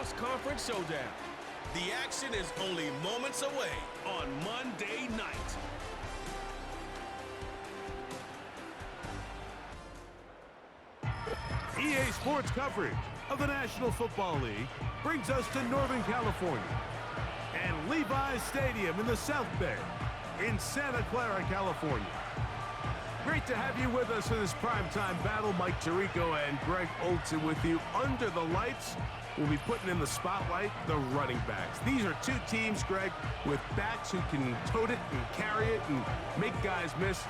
cross-conference showdown. The action is only moments away on Monday night. EA Sports coverage of the National Football League brings us to Northern California and Levi's Stadium in the South Bay in Santa Clara, California. Great to have you with us in this primetime battle. Mike Tirico and Greg Olson with you. Under the lights, we'll be putting in the spotlight the running backs. These are two teams, Greg, with backs who can tote it and carry it and make guys miss.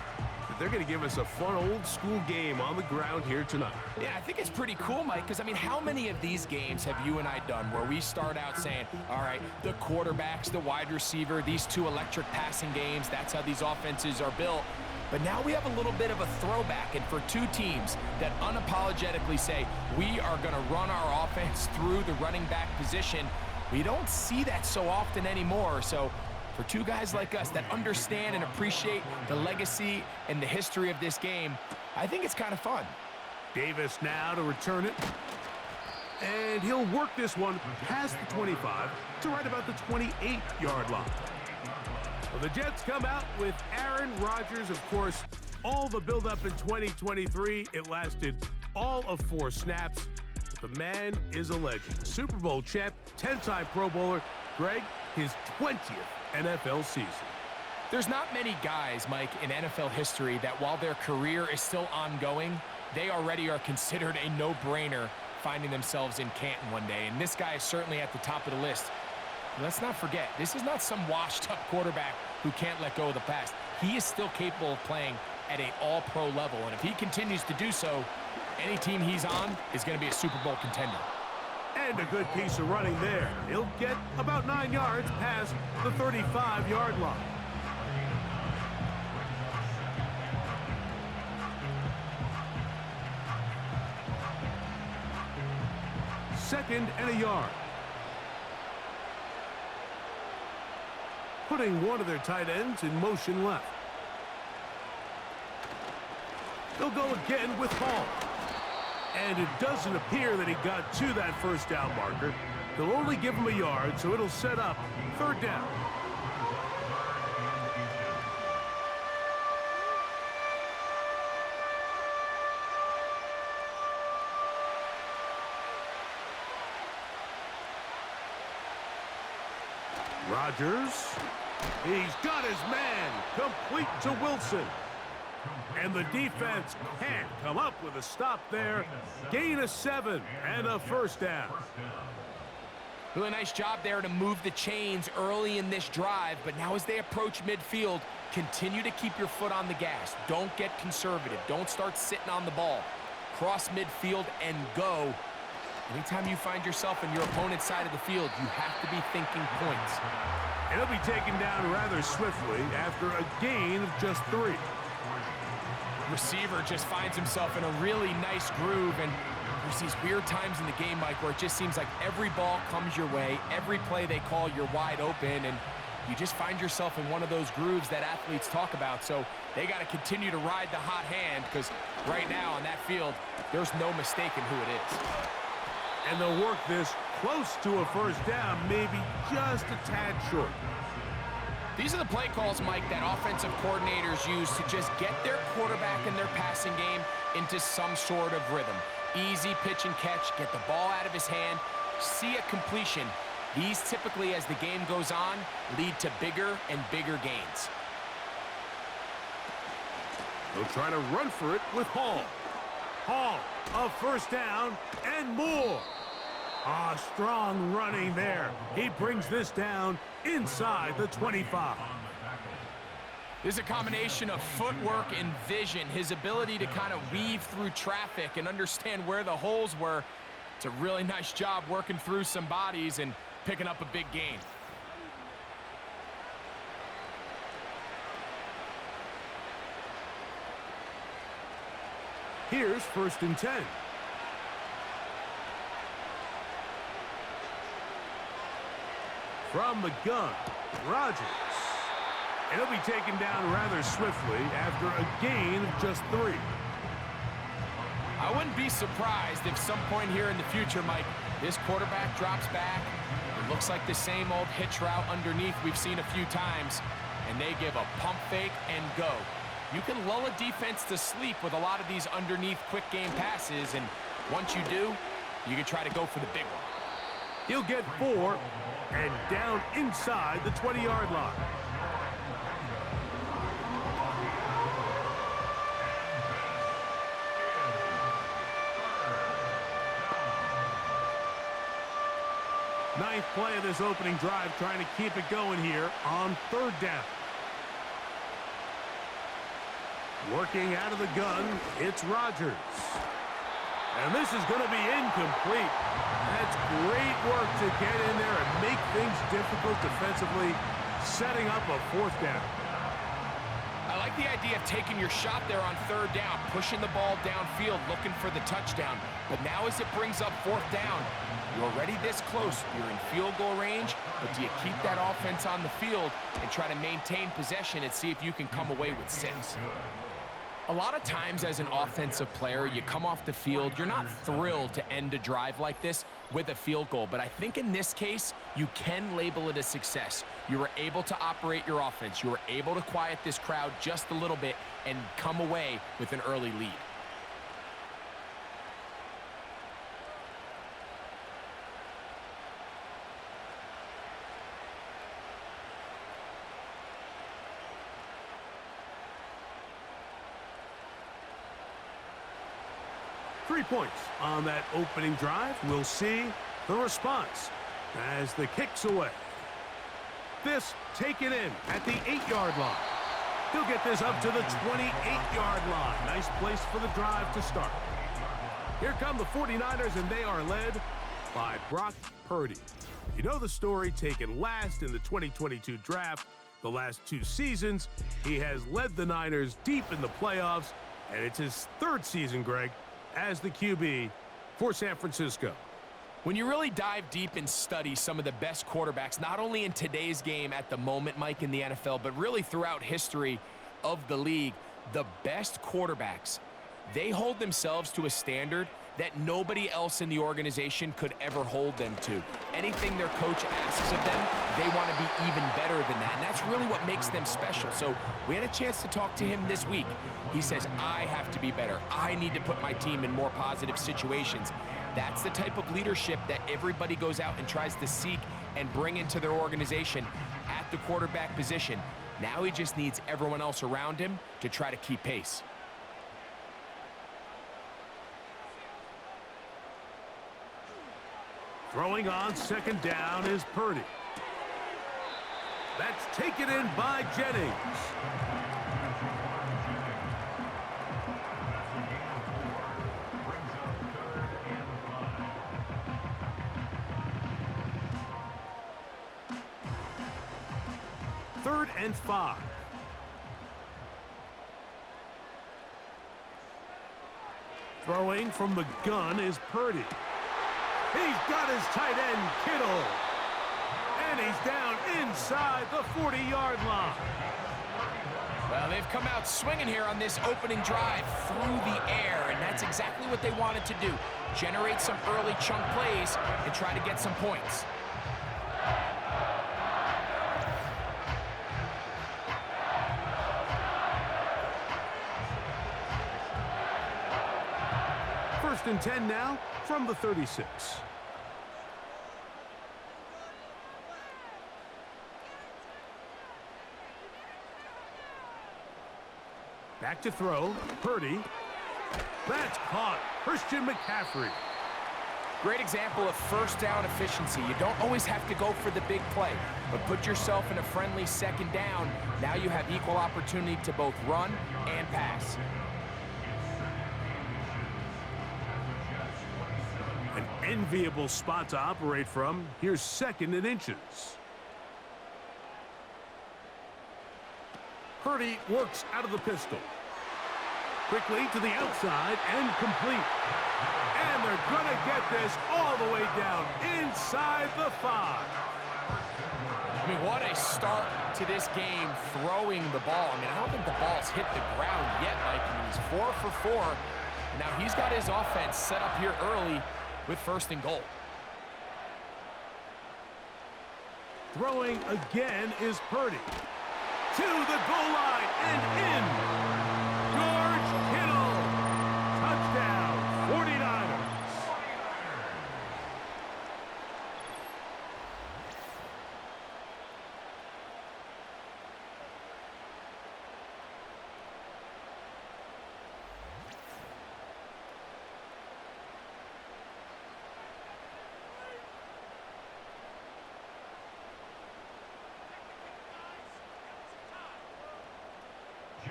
They're going to give us a fun old-school game on the ground here tonight. Yeah, I think it's pretty cool, Mike, because, I mean, how many of these games have you and I done where we start out saying, all right, the quarterbacks, the wide receiver, these two electric passing games, that's how these offenses are built. But now we have a little bit of a throwback, and for two teams that unapologetically say, we are going to run our offense through the running back position, we don't see that so often anymore. So for two guys like us that understand and appreciate the legacy and the history of this game, I think it's kind of fun. Davis now to return it. And he'll work this one past the 25 to right about the 28-yard line. Well, the Jets come out with Aaron Rodgers. Of course, all the buildup in 2023. It lasted all of 4 snaps. The man is a legend. Super Bowl champ, 10-time Pro Bowler. Greg, his 20th NFL season. There's not many guys, Mike, in NFL history that while their career is still ongoing, they already are considered a no-brainer finding themselves in Canton one day. And this guy is certainly at the top of the list. Let's not forget, this is not some washed-up quarterback who can't let go of the past. He is still capable of playing at an all-pro level. And if he continues to do so, any team he's on is going to be a Super Bowl contender. And a good piece of running there. He'll get about 9 yards past the 35-yard line. Second and a yard. Putting one of their tight ends in motion left. They'll go again with Hall. And it doesn't appear that he got to that first down marker. They'll only give him a yard, so it'll set up 3rd down. Rodgers, he's got his man, complete to Wilson. And the defense can't come up with a stop there. Gain of 7 and a 1st down. Really nice job there to move the chains early in this drive, but now as they approach midfield, continue to keep your foot on the gas. Don't get conservative. Don't start sitting on the ball. Cross midfield and go. Anytime you find yourself on your opponent's side of the field, you have to be thinking points. And he'll be taken down rather swiftly after a gain of just 3. Receiver just finds himself in a really nice groove, and there's these weird times in the game, Mike, where it just seems like every ball comes your way, every play they call, you're wide open, and you just find yourself in one of those grooves that athletes talk about. So they got to continue to ride the hot hand, because right now on that field, there's no mistaking who it is. And they'll work this close to a 1st down, maybe just a tad short. These are the play calls, Mike, that offensive coordinators use to just get their quarterback and their passing game into some sort of rhythm. Easy pitch and catch, get the ball out of his hand, see a completion. These typically, as the game goes on, lead to bigger and bigger gains. They'll try to run for it with Hall. Hall, a 1st down and more. Strong running there. He brings this down inside the 25. This is a combination of footwork and vision. His ability to kind of weave through traffic and understand where the holes were. It's a really nice job working through some bodies and picking up a big gain. Here's 1st and 10. From the gun, Rodgers. And he'll be taken down rather swiftly after a gain of just 3. I wouldn't be surprised if some point here in the future, Mike, This quarterback drops back. It looks like the same old hitch route underneath we've seen a few times. And they give a pump fake and go. You can lull a defense to sleep with a lot of these underneath quick game passes. And once you do, you can try to go for the big one. He'll get 4 and down inside the 20-yard line. Ninth play of this opening drive, trying to keep it going here on 3rd down. Working out of the gun, it's Rodgers. And this is going to be incomplete. That's great work to get in there and make things difficult defensively, setting up a 4th down. I like the idea of taking your shot there on 3rd down, pushing the ball downfield, looking for the touchdown. But now as it brings up 4th down, you're already this close. You're in field goal range, but do you keep that offense on the field and try to maintain possession and see if you can come away with 6? A lot of times as an offensive player, you come off the field, you're not thrilled to end a drive like this with a field goal. But I think in this case, you can label it a success. You were able to operate your offense. You were able to quiet this crowd just a little bit and come away with an early lead. Three points on that opening drive. We'll see the response as the kick's away. This taken in at the 8-yard line. He'll get this up to the 28-yard line. Nice place for the drive to start. Here come the 49ers, and they are led by Brock Purdy. You know the story, taken last in the 2022 draft. The last 2 seasons, he has led the Niners deep in the playoffs, and it's his 3rd season, Greg, as the QB for San Francisco. When you really dive deep and study some of the best quarterbacks, not only in today's game at the moment, Mike, in the NFL, but really throughout history of the league, the best quarterbacks, they hold themselves to a standard that nobody else in the organization could ever hold them to. Anything their coach asks of them, they want to be even better than that. And that's really what makes them special. So we had a chance to talk to him this week. He says, I have to be better. I need to put my team in more positive situations. That's the type of leadership that everybody goes out and tries to seek and bring into their organization at the quarterback position. Now he just needs everyone else around him to try to keep pace. Throwing on 2nd down is Purdy. That's taken in by Jennings. Third and 5. Throwing from the gun is Purdy. He's got his tight end, Kittle. And he's down inside the 40-yard line. Well, they've come out swinging here on this opening drive through the air, and that's exactly what they wanted to do. Generate some early chunk plays and try to get some points. First and 10 now from the 36. Back to throw. Purdy. That's caught. Christian McCaffrey. Great example of first down efficiency. You don't always have to go for the big play, but put yourself in a friendly 2nd down. Now you have equal opportunity to both run and pass. An enviable spot to operate from. Here's 2nd and inches. Purdy works out of the pistol. Quickly to the outside and complete. And they're going to get this all the way down inside the 5. I mean, what a start to this game throwing the ball. I mean, I don't think the ball's hit the ground yet, Mike. I mean, he's 4 for 4. Now he's got his offense set up here early with 1st and goal. Throwing again is Purdy. To the goal line and in. George Kittle. Touchdown, 49ers.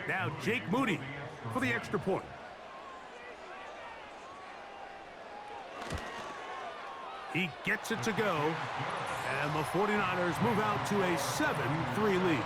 Now Jake Moody for the extra point. He gets it to go, and the 49ers move out to a 7-3 lead.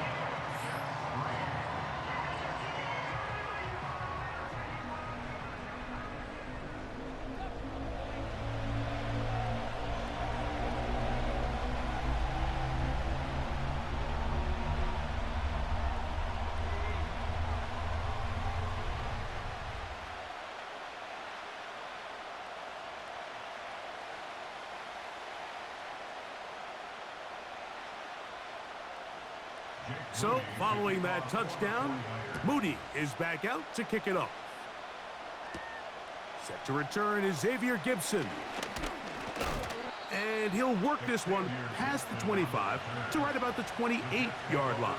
So, following that touchdown, Moody is back out to kick it off. Set to return is Xavier Gibson. And he'll work this one past the 25 to right about the 28-yard line.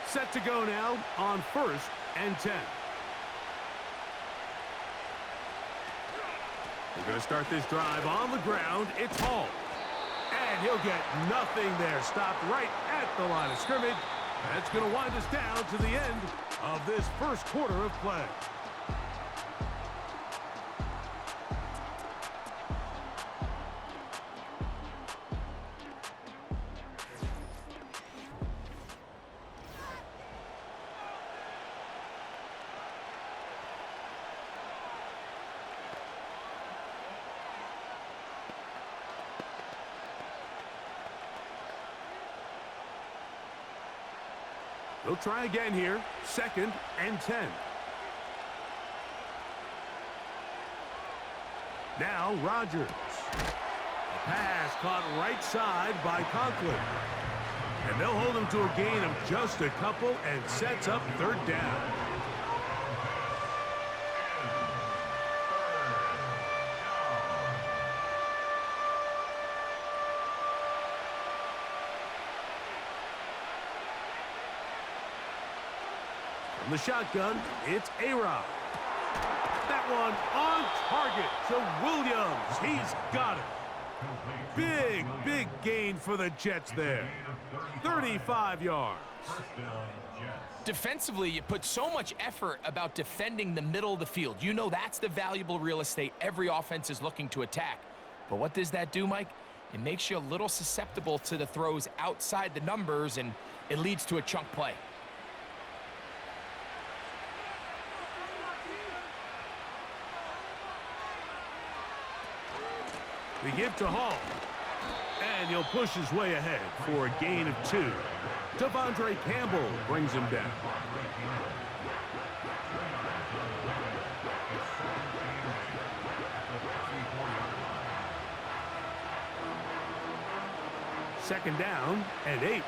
Set to go now on 1st and 10. We're going to start this drive on the ground. It's Hall. And he'll get nothing there. Stopped right at the line of scrimmage. That's going to wind us down to the end of this first quarter of play. They'll try again here. 2nd and 10. Now Rodgers. A pass caught right side by Conklin. And they'll hold him to a gain of just a couple and sets up 3rd down. From the shotgun, it's A-Rod. That one on target to Williams. He's got it. Big gain for the Jets there. 35 yards. Defensively, you put so much effort about defending the middle of the field. You know that's the valuable real estate every offense is looking to attack. But what does that do, Mike? It makes you a little susceptible to the throws outside the numbers, and it leads to a chunk play. They give to Hall. And he'll push his way ahead for a gain of 2. Devondre Campbell brings him down. Second down and 8.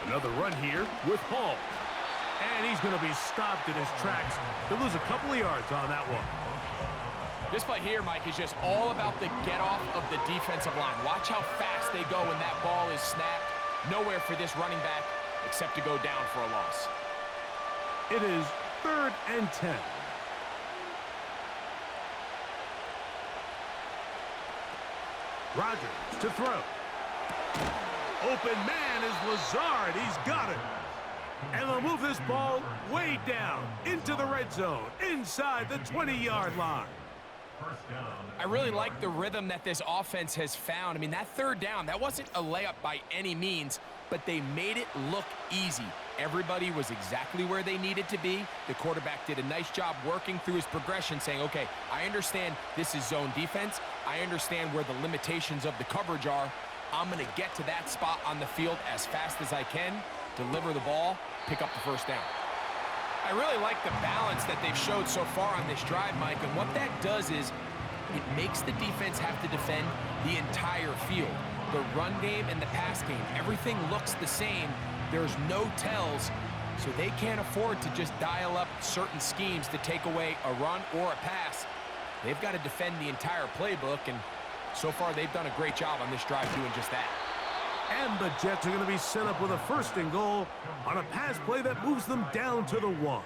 Another run here with Hall. And he's going to be stopped in his tracks. He'll lose a couple of yards on that one. This play here, Mike, is just all about the get-off of the defensive line. Watch how fast they go when that ball is snapped. Nowhere for this running back except to go down for a loss. It is 3rd and 10. Rodgers to throw. Open man is Lazard. He's got it. And they'll move this ball way down into the red zone, inside the 20-yard line. I really like the rhythm that this offense has found. I mean, that 3rd down, that wasn't a layup by any means, but they made it look easy. Everybody was exactly where they needed to be. The quarterback did a nice job working through his progression, saying, okay, I understand this is zone defense. I understand where the limitations of the coverage are. I'm going to get to that spot on the field as fast as I can, deliver the ball, pick up the first down. I really like the balance that they've showed so far on this drive, Mike, and what that does is it makes the defense have to defend the entire field. The run game and the pass game, everything looks the same. There's no tells, so they can't afford to just dial up certain schemes to take away a run or a pass. They've got to defend the entire playbook, and so far they've done a great job on this drive doing just that. And the Jets are going to be set up with a 1st and goal on a pass play that moves them down to the 1.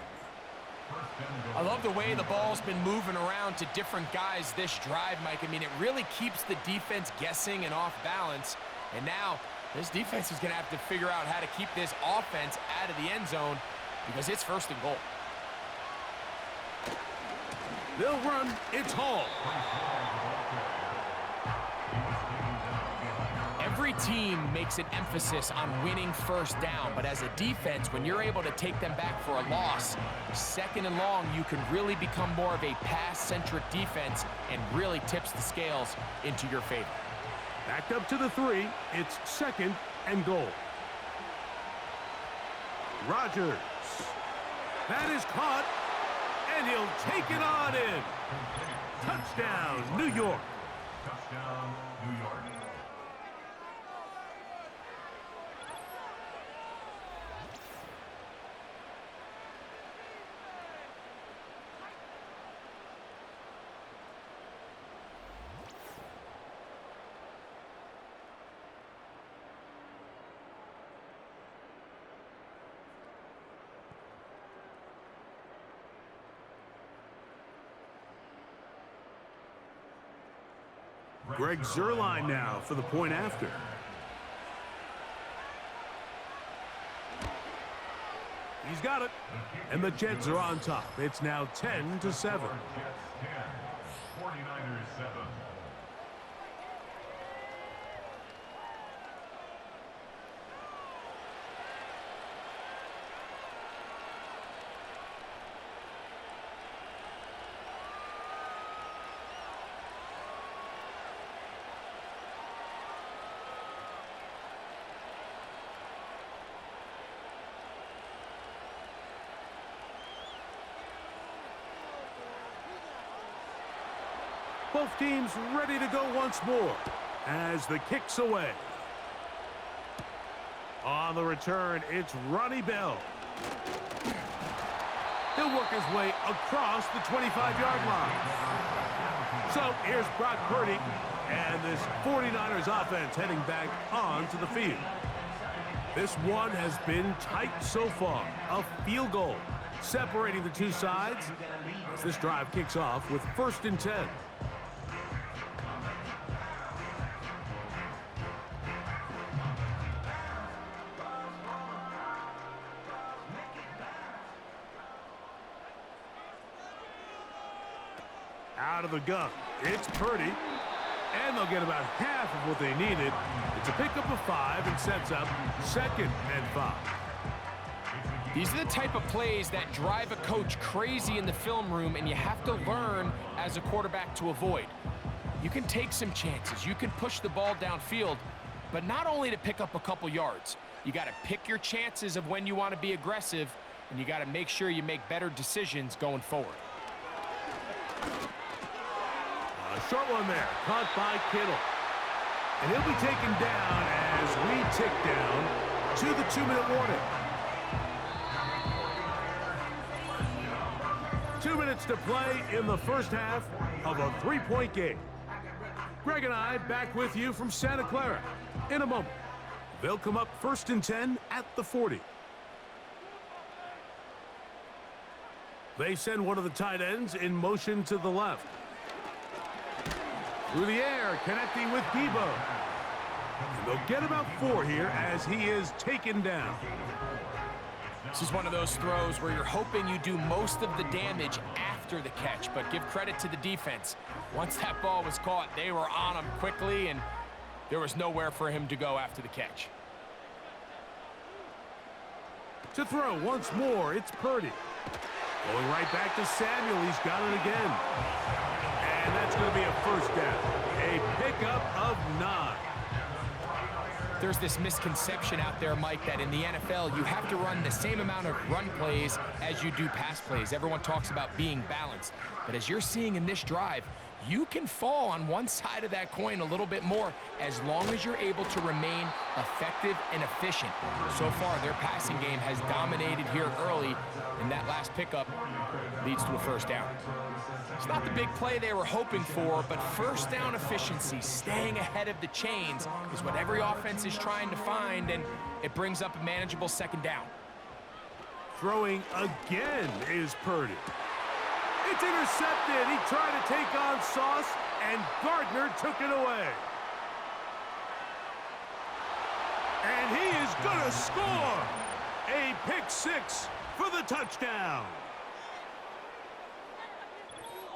I love the way the ball's been moving around to different guys this drive, Mike. I mean, it really keeps the defense guessing and off balance. And now this defense is going to have to figure out how to keep this offense out of the end zone because it's 1st and goal. They'll run. It's Hall. Every team makes an emphasis on winning 1st down, but as a defense, when you're able to take them back for a loss, 2nd and long, you can really become more of a pass-centric defense and really tips the scales into your favor. Back up to the 3. It's 2nd and goal. Rodgers. That is caught, and he'll take it on in. Touchdown, New York. Touchdown, New York. Greg Zuerlein now for the point after. He's got it. And the Jets are on top. It's now 10-7. Jets 10, 49ers 7. Both teams ready to go once more as the kick's away. On the return, it's Ronnie Bell. He'll work his way across the 25-yard line. So here's Brock Purdy and this 49ers offense heading back onto the field. This one has been tight so far. A field goal separating the two sides as this drive kicks off with 1st and 10. Out of the gun, it's Purdy, and they'll get about half of what they needed. It's a pickup of 5 and sets up 2nd and 5. These are the type of plays that drive a coach crazy in the film room, and you have to learn as a quarterback to avoid. You can take some chances. You can push the ball downfield, but not only to pick up a couple yards. You got to pick your chances of when you want to be aggressive, and you got to make sure you make better decisions going forward. A short one there, caught by Kittle. And he'll be taken down as we tick down to the 2-minute warning. 2 minutes to play in the first half of a 3-point game. Greg and I back with you from Santa Clara in a moment. They'll come up 1st and 10 at the 40. They send one of the tight ends in motion to the left. Through the air, connecting with Debo. And they'll get about 4 here as he is taken down. This is one of those throws where you're hoping you do most of the damage after the catch, but give credit to the defense. Once that ball was caught, they were on him quickly, and there was nowhere for him to go after the catch. To throw once more, it's Purdy. Going right back to Samuel. He's got it again. And that's going to be a 1st down. A pickup of 9. There's this misconception out there, Mike, that in the NFL, you have to run the same amount of run plays as you do pass plays. Everyone talks about being balanced. But as you're seeing in this drive, you can fall on one side of that coin a little bit more as long as you're able to remain effective and efficient. So far, their passing game has dominated here early, and that last pickup leads to a first down. It's not the big play they were hoping for, but first down efficiency, staying ahead of the chains, is what every offense is trying to find, and it brings up a manageable second down. Throwing again is Purdy. It's intercepted. He tried to take on Sauce, and Gardner took it away. And he is going to score. A pick six for the touchdown.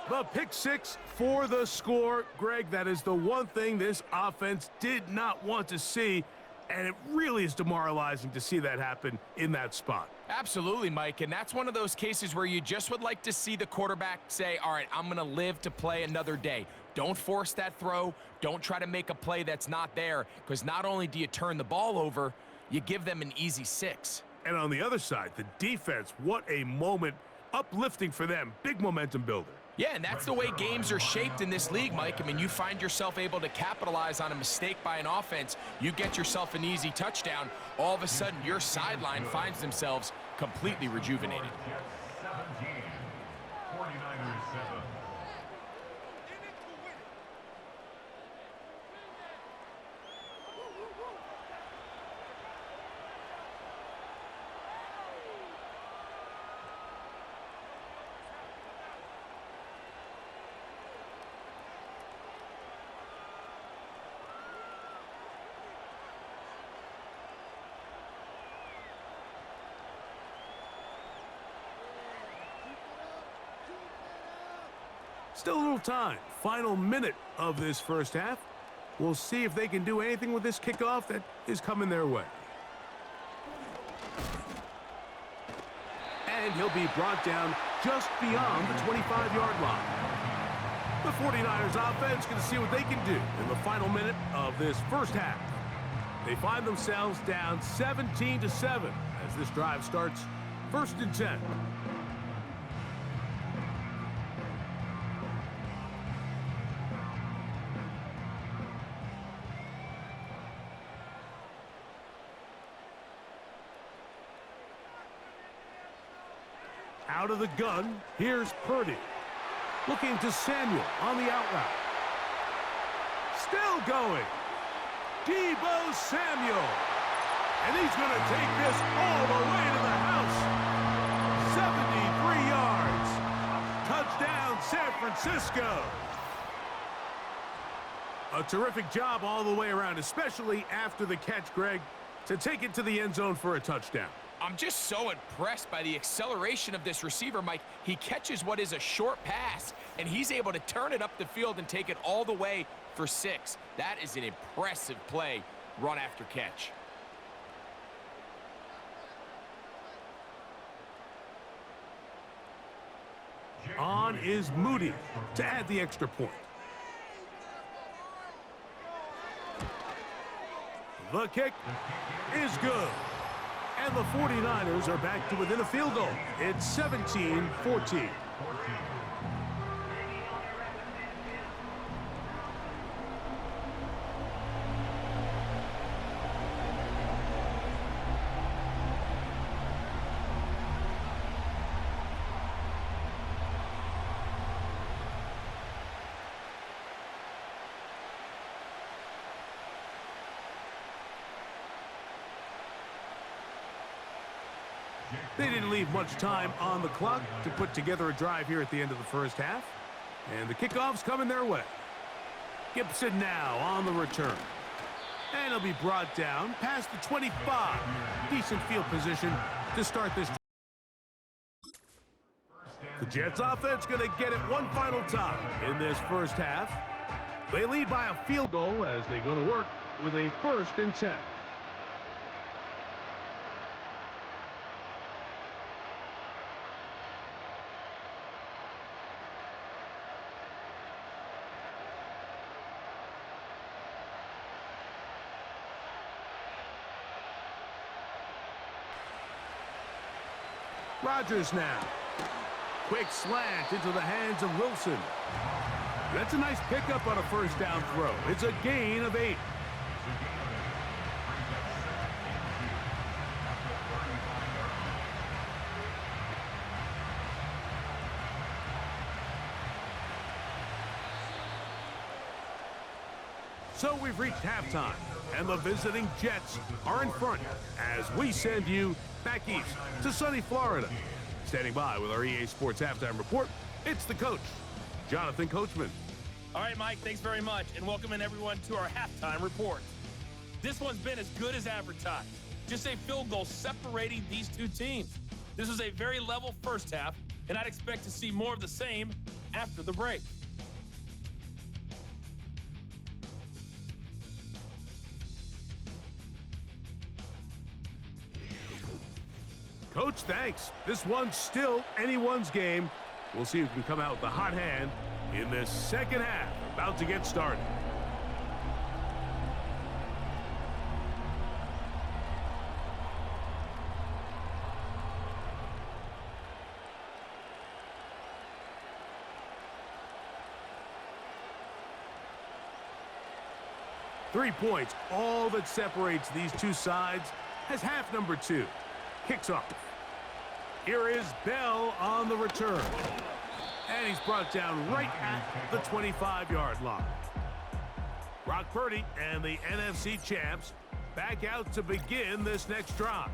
The pick six for the score. Greg, that is the one thing this offense did not want to see, and it really is demoralizing to see that happen in that spot. Absolutely, Mike, and that's one of those cases where you just would like to see the quarterback say, all right, I'm going to live to play another day. Don't force that throw. Don't try to make a play that's not there, because not only do you turn the ball over, you give them an easy 6. And on the other side, the defense, what a moment. Uplifting for them. Big momentum builder. Yeah, and that's the way games are shaped in this league, Mike. I mean, you find yourself able to capitalize on a mistake by an offense. You get yourself an easy touchdown. All of a sudden, your sideline finds themselves completely rejuvenated. 17, 49ers 7. Still a little time. Final minute of this first half. We'll see if they can do anything with this kickoff that is coming their way. And he'll be brought down just beyond the 25-yard line. The 49ers offense going to see what they can do in the final minute of this first half. They find themselves down 17-7 as this drive starts 1st and 10. Out of the gun, here's Purdy. Looking to Samuel on the out route. Still going. Deebo Samuel. And he's going to take this all the way to the house. 73 yards. Touchdown, San Francisco. A terrific job all the way around, especially after the catch, Greg, to take it to the end zone for a touchdown. I'm just so impressed by the acceleration of this receiver, Mike. He catches what is a short pass, and he's able to turn it up the field and take it all the way for 6. That is an impressive play, run after catch. On is Moody to add the extra point. The kick is good. And the 49ers are back to within a field goal. It's 17-14. They didn't leave much time on the clock to put together a drive here at the end of the first half. And the kickoff's coming their way. Gibson now on the return. And he'll be brought down past the 25. Decent field position to start this. The Jets offense going to get it one final time in this first half. They lead by a field goal as they go to work with a 1st and 10. Rodgers now. Quick slant into the hands of Wilson. That's a nice pickup on a first down throw. It's a gain of 8. So we've reached halftime, and the visiting Jets are in front as we send you back east to sunny Florida. Standing by with our EA Sports Halftime Report, it's the coach, Jonathan Coachman. All right, Mike, thanks very much, and welcome in everyone to our halftime report. This one's been as good as advertised. Just a field goal separating these two teams. This was a very level first half, and I'd expect to see more of the same after the break. Coach, thanks. This one's still anyone's game. We'll see who can come out with the hot hand in this second half. About to get started. Three points, all that separates these two sides, has half number 2. Kicks off. Here is Bell on the return. And he's brought down right at the 25-yard line. Brock Purdy and the NFC champs back out to begin this next drive.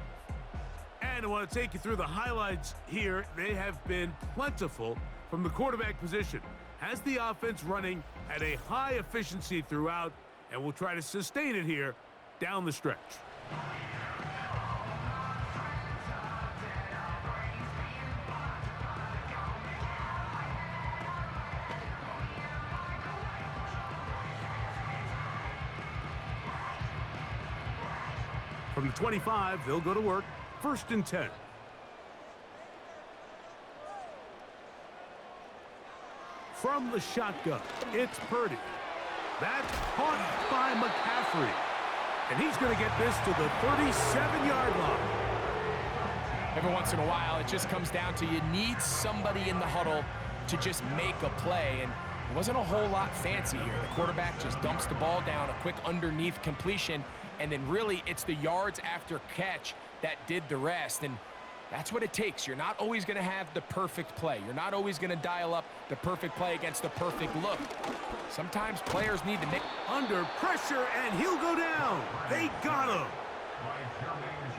And I want to take you through the highlights here. They have been plentiful from the quarterback position. Has the offense running at a high efficiency throughout, and we'll try to sustain it here down the stretch. From the 25, they'll go to work. 1st and 10. From the shotgun, it's Purdy. That's caught by McCaffrey. And he's going to get this to the 37-yard line. Every once in a while, it just comes down to you need somebody in the huddle to just make a play. And it wasn't a whole lot fancy here. The quarterback just dumps the ball down, a quick underneath completion, and then really it's the yards after catch that did the rest. And that's what it takes. You're not always going to have the perfect play. You're not always going to dial up the perfect play against the perfect look. Sometimes players need to make... Under pressure, and he'll go down. They got him.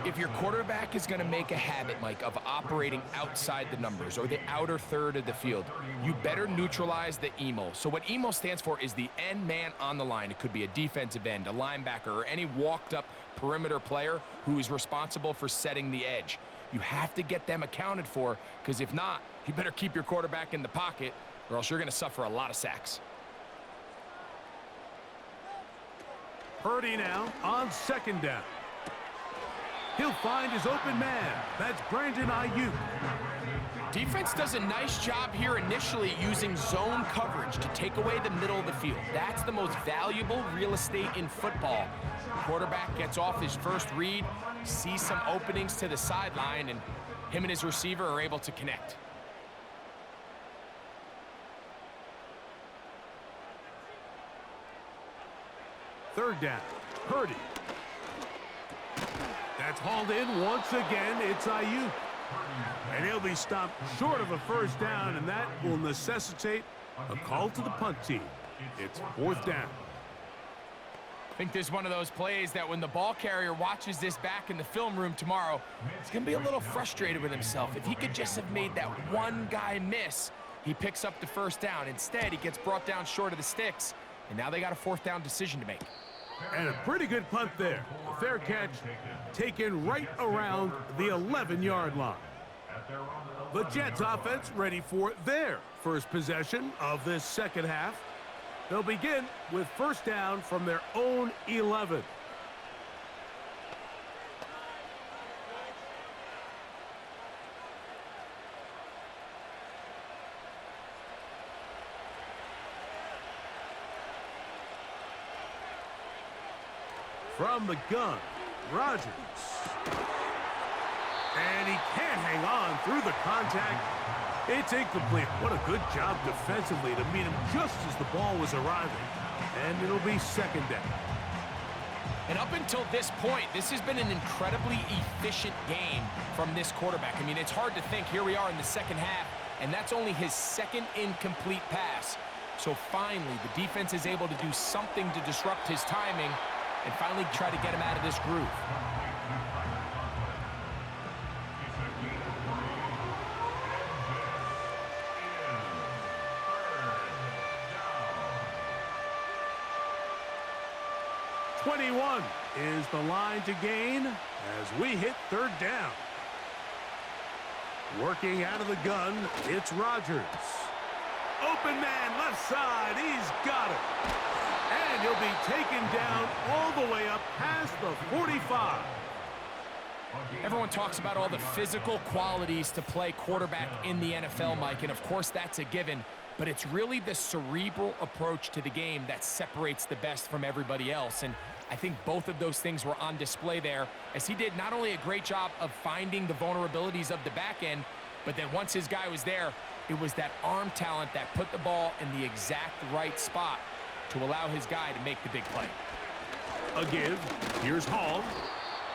If your quarterback is going to make a habit, Mike, of operating outside the numbers or the outer third of the field, you better neutralize the EMO. So what EMO stands for is the end man on the line. It could be a defensive end, a linebacker, or any walked-up perimeter player who is responsible for setting the edge. You have to get them accounted for, because if not, you better keep your quarterback in the pocket, or else you're going to suffer a lot of sacks. Purdy now on 2nd down. He'll find his open man. That's Brandon Ayuk. Defense does a nice job here initially using zone coverage to take away the middle of the field. That's the most valuable real estate in football. Quarterback gets off his first read, sees some openings to the sideline, and him and his receiver are able to connect. Third down. Purdy. That's hauled in once again. It's Ayuk. And he'll be stopped short of a first down, and that will necessitate a call to the punt team. It's 4th down. I think this is one of those plays that when the ball carrier watches this back in the film room tomorrow, he's going to be a little frustrated with himself. If he could just have made that one guy miss, he picks up the first down. Instead, he gets brought down short of the sticks, and now they got a 4th down decision to make. And a pretty good punt there. A fair catch taken right around the 11-yard line. The Jets offense ready for their first possession of this second half. They'll begin with first down from their own 11. From the gun, Rodgers. And he can't hang on through the contact. It's incomplete. What a good job defensively to meet him just as the ball was arriving. And it'll be second down. And up until this point, this has been an incredibly efficient game from this quarterback. I mean, it's hard to think. Here we are in the second half, and that's only his second incomplete pass. So finally, the defense is able to do something to disrupt his timing and finally try to get him out of this groove. .21 is the line to gain as we hit third down. Working out of the gun, it's Rodgers. Open man, left side, he's got it. And he'll be taken down all the way up past the 45. Everyone talks about all the physical qualities to play quarterback in the NFL, Mike, and of course that's a given. But it's really the cerebral approach to the game that separates the best from everybody else. And I think both of those things were on display there, as he did not only a great job of finding the vulnerabilities of the back end, but then once his guy was there, it was that arm talent that put the ball in the exact right spot to allow his guy to make the big play. A give. Here's Hall.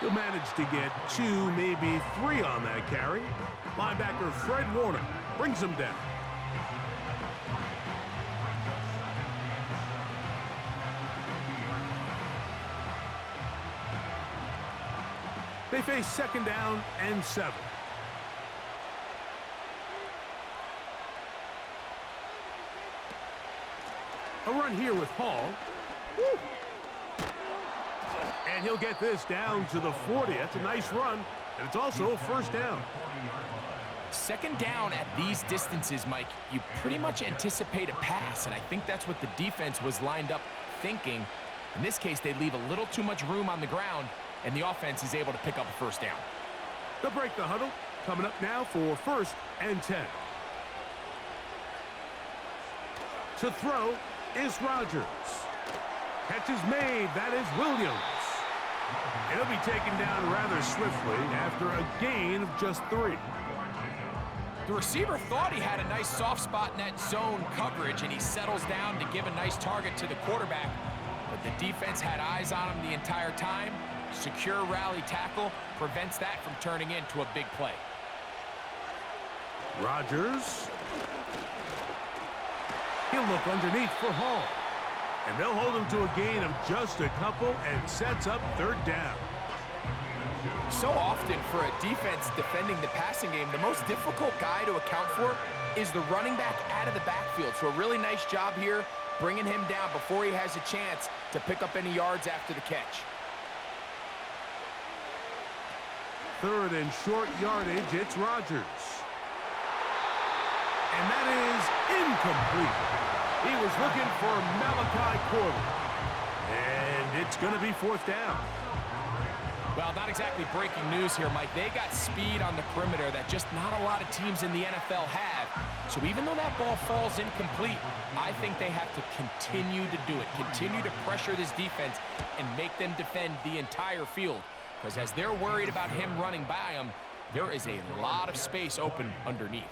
He'll manage to get 2, maybe 3 on that carry. Linebacker Fred Warner brings him down. They face second down and 7. A run here with Hall. Woo. And he'll get this down to the 40. That's a nice run, and it's also a first down. Second down at these distances, Mike, you pretty much anticipate a pass, and I think that's what the defense was lined up thinking. In this case, they leave a little too much room on the ground, and the offense is able to pick up a first down. They'll break the huddle. Coming up now for first and 10. To throw is Rodgers. Catch is made. That is Williams. He'll be taken down rather swiftly after a gain of just 3. The receiver thought he had a nice soft spot in that zone coverage, and he settles down to give a nice target to the quarterback. But the defense had eyes on him the entire time. Secure rally tackle prevents that from turning into a big play. Rodgers. He'll look underneath for Hall. And they'll hold him to a gain of just a couple and sets up third down. So often for a defense defending the passing game, the most difficult guy to account for is the running back out of the backfield. So a really nice job here bringing him down before he has a chance to pick up any yards after the catch. Third and short yardage, it's Rodgers. And that is incomplete. He was looking for Malachi Corbin. And it's going to be fourth down. Well, not exactly breaking news here, Mike. They got speed on the perimeter that just not a lot of teams in the NFL have. So even though that ball falls incomplete, I think they have to continue to do it. Continue to pressure this defense and make them defend the entire field. Because as they're worried about him running by them, there is a lot of space open underneath.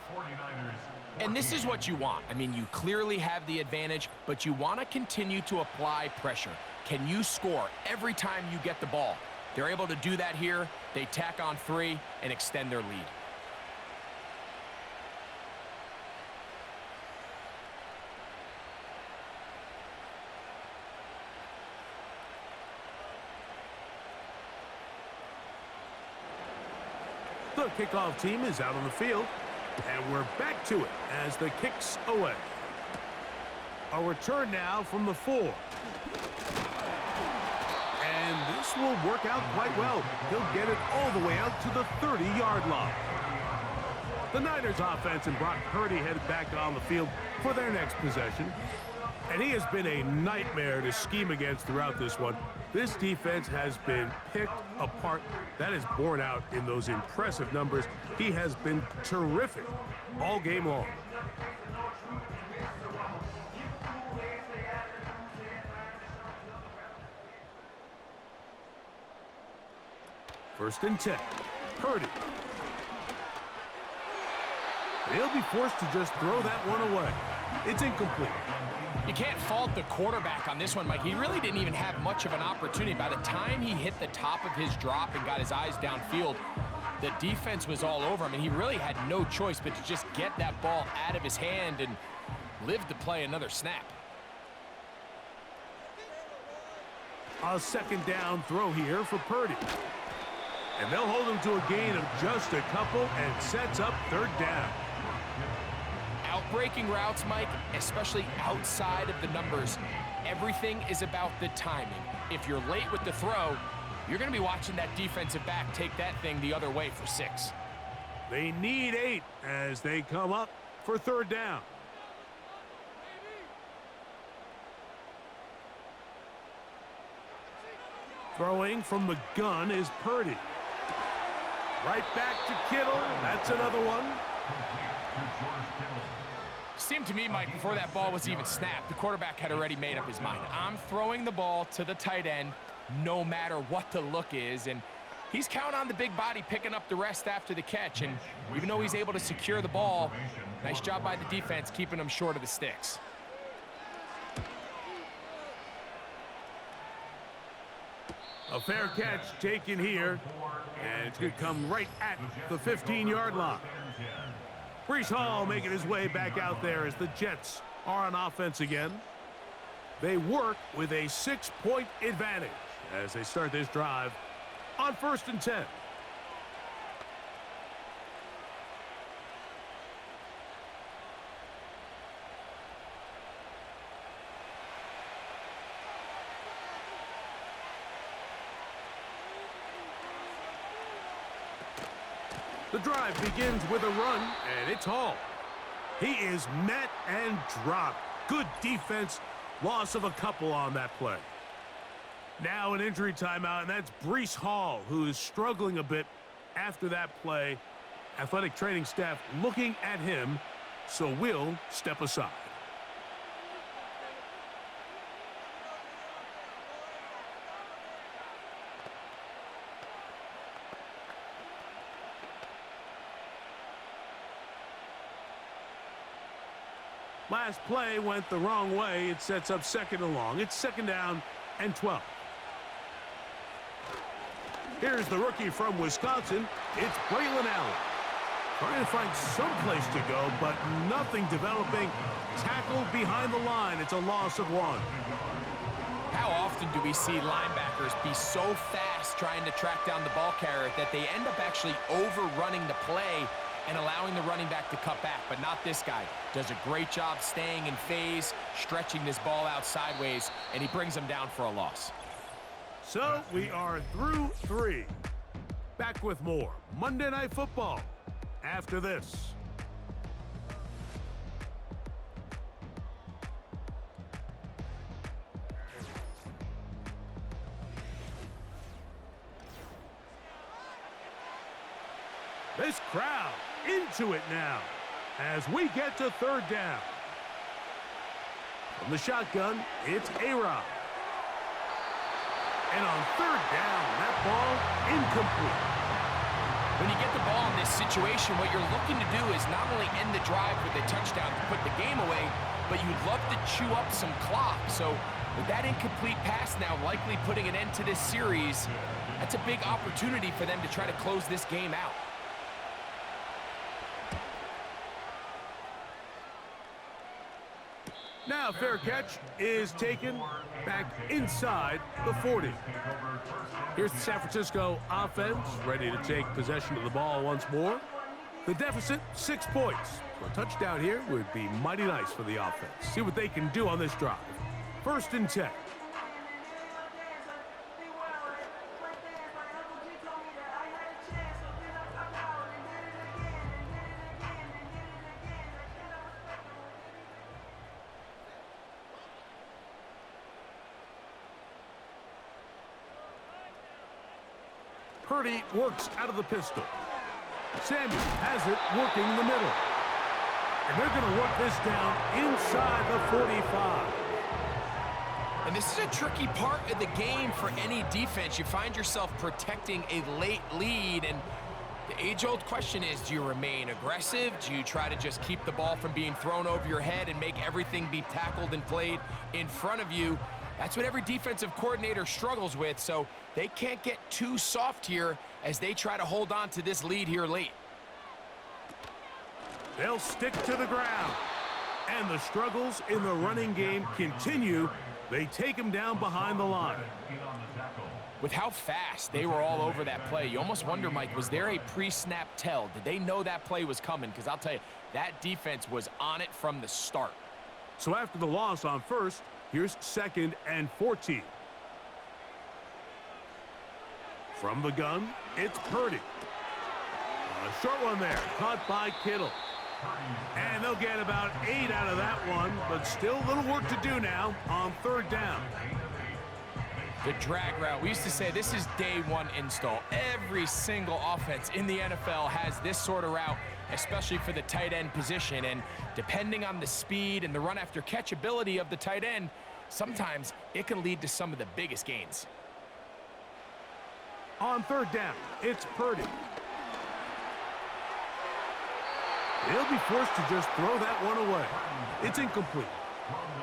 And this is what you want. I mean, you clearly have the advantage, but you want to continue to apply pressure. Can you score every time you get the ball? They're able to do that here. They tack on 3 and extend their lead. The kickoff team is out on the field, and we're back to it as the kick's away. A return now from the 4. And this will work out quite well. He'll get it all the way out to the 30-yard line. The Niners offense and Brock Purdy headed back on the field for their next possession. And he has been a nightmare to scheme against throughout this one. This defense has been picked apart. That is borne out in those impressive numbers. He has been terrific all game long. First and 10. Purdy He'll be forced to just throw that one away. It's incomplete. You can't fault the quarterback on this one, Mike. He really didn't even have much of an opportunity. By the time he hit the top of his drop and got his eyes downfield, the defense was all over him, and he really had no choice but to just get that ball out of his hand and live to play another snap. A second down throw here for Purdy. And they'll hold him to a gain of just a couple and sets up third down. Outbreaking routes, Mike, especially outside of the numbers, everything is about the timing. If you're late with the throw, you're going to be watching that defensive back take that thing the other way for 6. They need 8 as they come up for third down. Throwing from the gun is Purdy. Right back to Kittle. That's another one. Seemed to me, Mike, before that ball was even snapped, the quarterback had already made up his mind. I'm throwing the ball to the tight end no matter what the look is, and he's counting on the big body picking up the rest after the catch, and even though he's able to secure the ball, nice job by the defense keeping him short of the sticks. A fair catch taken here, and it's going to come right at the 15-yard line. Breece Hall making his way back out there as the Jets are on offense again. They work with a 6-point advantage as they start this drive on 1st and 10. The drive begins with a run, and it's Hall. He is met and dropped. Good defense. Loss of a couple on that play. Now an injury timeout, and that's Breece Hall, who is struggling a bit after that play. Athletic training staff looking at him, so we'll step aside. Last play went the wrong way. It sets up 2nd and long. It's 2nd down and 12. Here's the rookie from Wisconsin. It's Braylon Allen. Trying to find some place to go, but nothing developing. Tackled behind the line. It's a loss of 1. How often do we see linebackers be so fast trying to track down the ball carrier that they end up actually overrunning the play and allowing the running back to cut back? But not this guy. Does a great job staying in phase, stretching this ball out sideways, and he brings him down for a loss. So we are through 3. Back with more Monday Night Football after this. This crowd into it now as we get to 3rd down. From the shotgun, it's A-Rod. And on 3rd down, that ball incomplete. When you get the ball in this situation, what you're looking to do is not only end the drive with a touchdown to put the game away, but you'd love to chew up some clock. So with that incomplete pass now likely putting an end to this series, that's a big opportunity for them to try to close this game out. Now fair catch is taken back inside the 40. Here's the San Francisco offense ready to take possession of the ball once more. The deficit, 6 points. A touchdown here would be mighty nice for the offense. See what they can do on this drive. 1st and 10. Purdy works out of the pistol. Samuel has it working the middle. And they're going to work this down inside the 45. And this is a tricky part of the game for any defense. You find yourself protecting a late lead, and The age-old question is, do you remain aggressive? Do you try to just keep the ball from being thrown over your head and make everything be tackled and played in front of you? That's what every defensive coordinator struggles with, so they can't get too soft here as they try to hold on to this lead here late. They'll stick to the ground. And the struggles in the running game continue. They take him down behind the line. With how fast they were all over that play, you almost wonder, Mike, was there a pre-snap tell? Did they know that play was coming? Because I'll tell you, that defense was on it from the start. So after the loss on first, here's 2nd and 14. From the gun, it's Purdy. A short one there, caught by Kittle. And they'll get about 8 out of that one, but still a little work to do now on 3rd down. The drag route, we used to say this is day one install. Every single offense in the NFL has this sort of route, especially for the tight end position. And depending on the speed and the run after catch ability of the tight end, sometimes it can lead to some of the biggest gains. On 3rd down, it's Purdy. He'll be forced to just throw that one away. It's incomplete.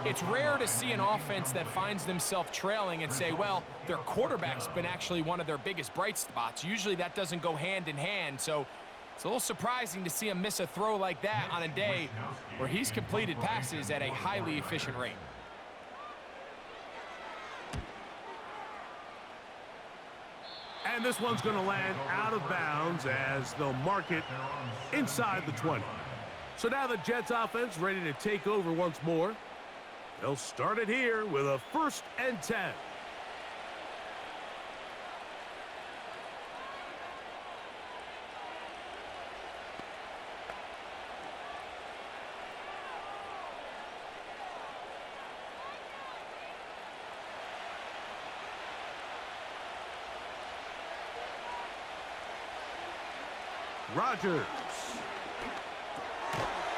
It's rare to see an offense that finds themselves trailing and say, well, their quarterback's been actually one of their biggest bright spots. Usually that doesn't go hand in hand, so it's a little surprising to see him miss a throw like that on a day where he's completed passes at a highly efficient rate. And this one's going to land out of bounds as they'll mark it inside the 20. So now the Jets offense ready to take over once more. They'll start it here with a 1st and 10. Rodgers.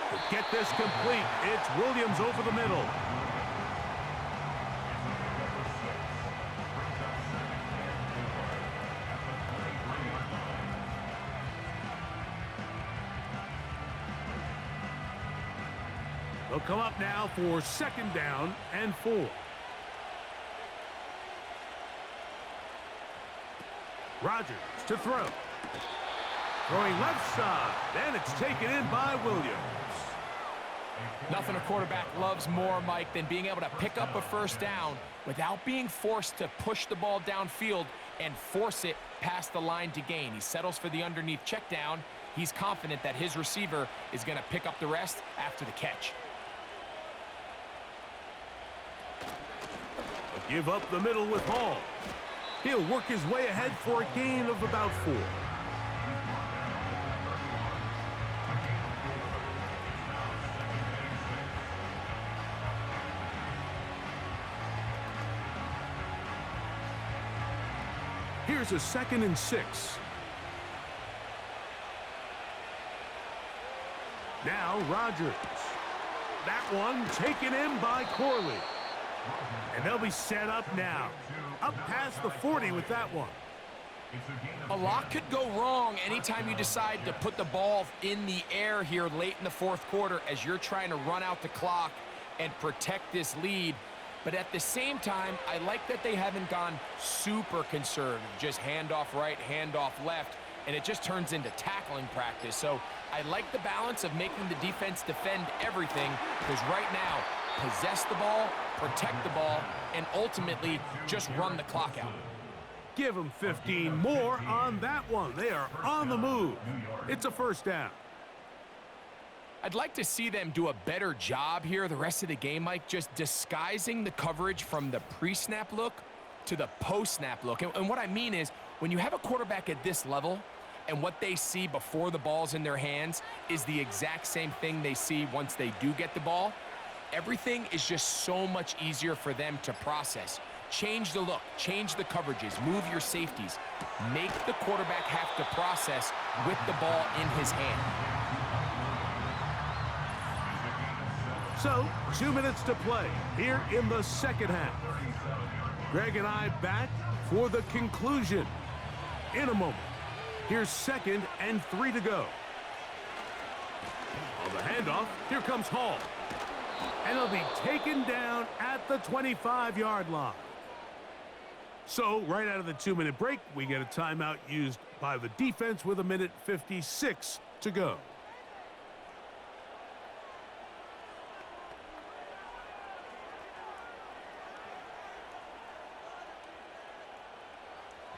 To get this complete, it's Williams over the middle. They'll come up now for 2nd down and 4. Rodgers to throw. Throwing left side, and it's taken in by Williams. Nothing a quarterback loves more, Mike, than being able to pick up a 1st down without being forced to push the ball downfield and force it past the line to gain. He settles for the underneath check down. He's confident that his receiver is going to pick up the rest after the catch. Give up the middle with Hall. He'll work his way ahead for a gain of about 4. Here's a 2nd and 6. Now Rodgers. That one taken in by Corley. And they'll be set up now. Up past the 40 with that one. A lot could go wrong anytime you decide to put the ball in the air here late in the 4th quarter as you're trying to run out the clock and protect this lead. But at the same time, I like that they haven't gone super conservative. Just handoff right, handoff left, and it just turns into tackling practice. So I like the balance of making the defense defend everything, because right now, possess the ball, protect the ball, and ultimately just run the clock out. Give them 15 more on that one. They are on the move. It's a 1st down. I'd like to see them do a better job here the rest of the game, Mike, just disguising the coverage from the pre-snap look to the post-snap look. And what I mean is, when you have a quarterback at this level and what they see before the ball's in their hands is the exact same thing they see once they do get the ball, everything is just so much easier for them to process. Change the look, change the coverages, move your safeties. Make the quarterback have to process with the ball in his hand. So, 2 minutes to play here in the 2nd half. Greg and I back for the conclusion in a moment. Here's 2nd and 3 to go. On the handoff, here comes Hall. And he'll be taken down at the 25-yard line. So, right out of the 2-minute break, we get a timeout used by the defense with 1:56 to go.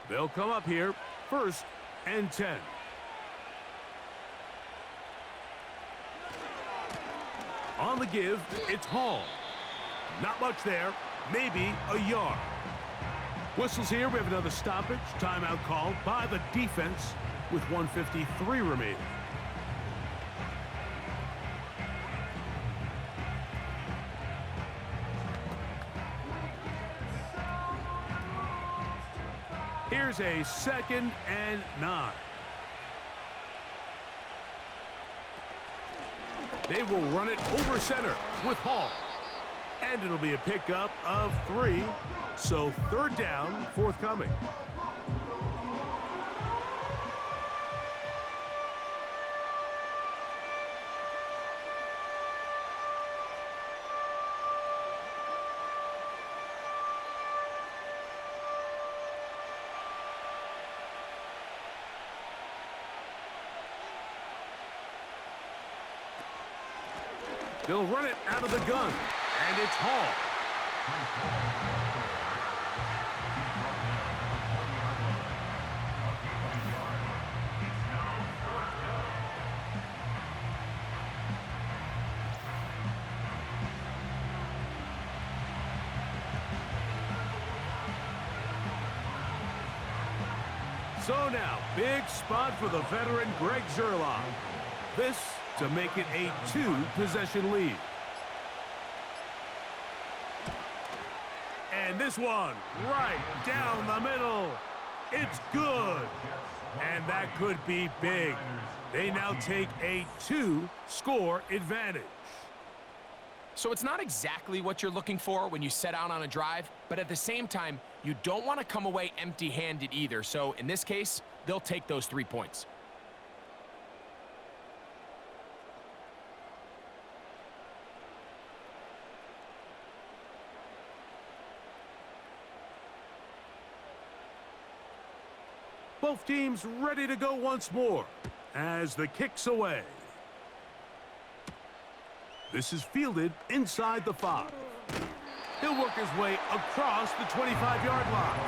They'll come up here, 1st and 10. On the give, it's Hall. Not much there, maybe a yard. Whistles here, we have another stoppage. Timeout called by the defense with 1:53 remaining. Here's a 2nd and 9. They will run it over center with Hall. And it'll be a pickup of 3. So 3rd down forthcoming. They'll run it out of the gun, and it's Hall. So now, big spot for the veteran Greg Zerloff. This to make it a 2-possession lead. And this one, right down the middle. It's good. And that could be big. They now take a 2-score advantage. So it's not exactly what you're looking for when you set out on a drive, but at the same time, you don't want to come away empty-handed either. So in this case, they'll take those 3 points. Both teams ready to go once more as the kick's away. This is fielded inside the 5. He'll work his way across the 25-yard line.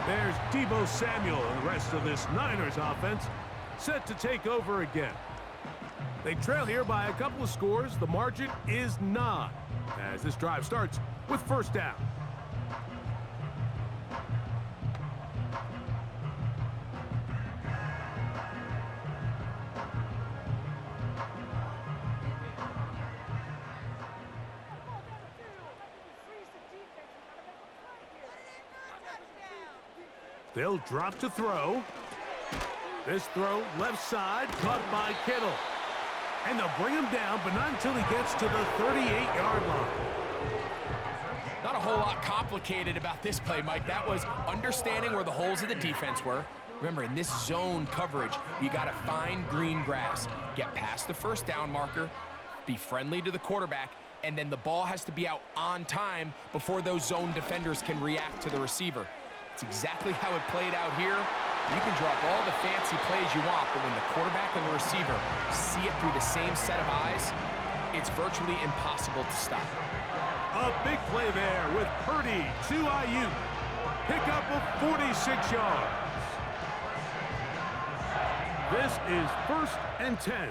There's Deebo Samuel and the rest of this Niners offense set to take over again. They trail here by a couple of scores. The margin is 9 as this drive starts with 1st down. They'll drop to throw. This throw left side caught by Kittle. And they'll bring him down, but not until he gets to the 38-yard line. Not a whole lot complicated about this play, Mike. That was understanding where the holes of the defense were. Remember, in this zone coverage, you got to find green grass, get past the 1st down marker, be friendly to the quarterback, and then the ball has to be out on time before those zone defenders can react to the receiver. It's exactly how it played out here. You can drop all the fancy plays you want, but when the quarterback and the receiver see it through the same set of eyes, it's virtually impossible to stop. A big play there with Purdy to Ayuk. Pickup of 46 yards. This is 1st and 10.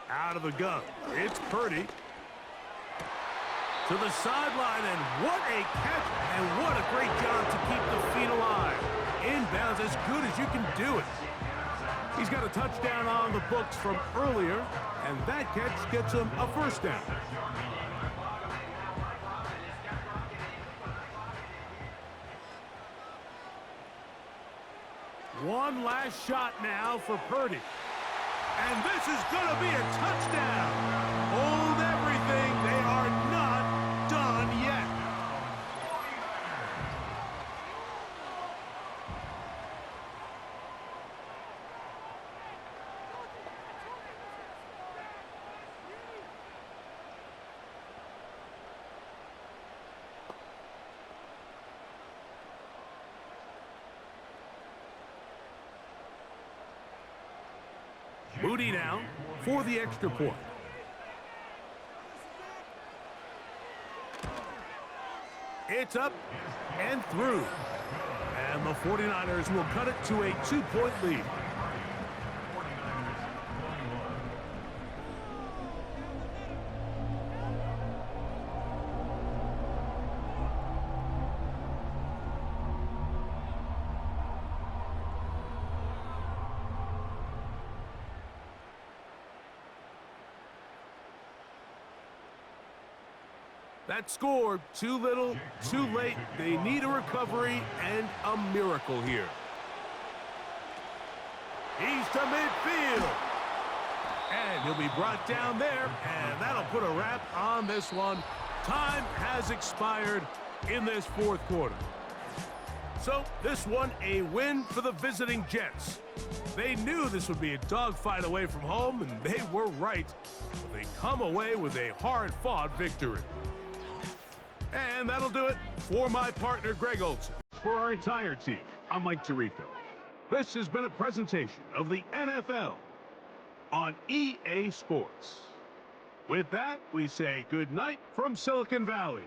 Out of the gun, it's Purdy. To the sideline, and what a catch, and what a great job to keep the feet alive. Inbounds as good as you can do it. He's got a touchdown on the books from earlier, and that catch gets him a 1st down. One last shot now for Purdy. And this is going to be a touchdown. Hold everything. They are not done yet. Moody now for the extra point. It's up and through. And the 49ers will cut it to a 2-point lead. That score, too little, too late. They need a recovery and a miracle here. He's to midfield. And he'll be brought down there, and that'll put a wrap on this one. Time has expired in this fourth quarter. So this one, a win for the visiting Jets. They knew this would be a dogfight away from home, and they were right. But they come away with a hard-fought victory. And that'll do it for my partner, Greg Olson. For our entire team, I'm Mike Tirico. This has been a presentation of the NFL on EA Sports. With that, we say good night from Silicon Valley.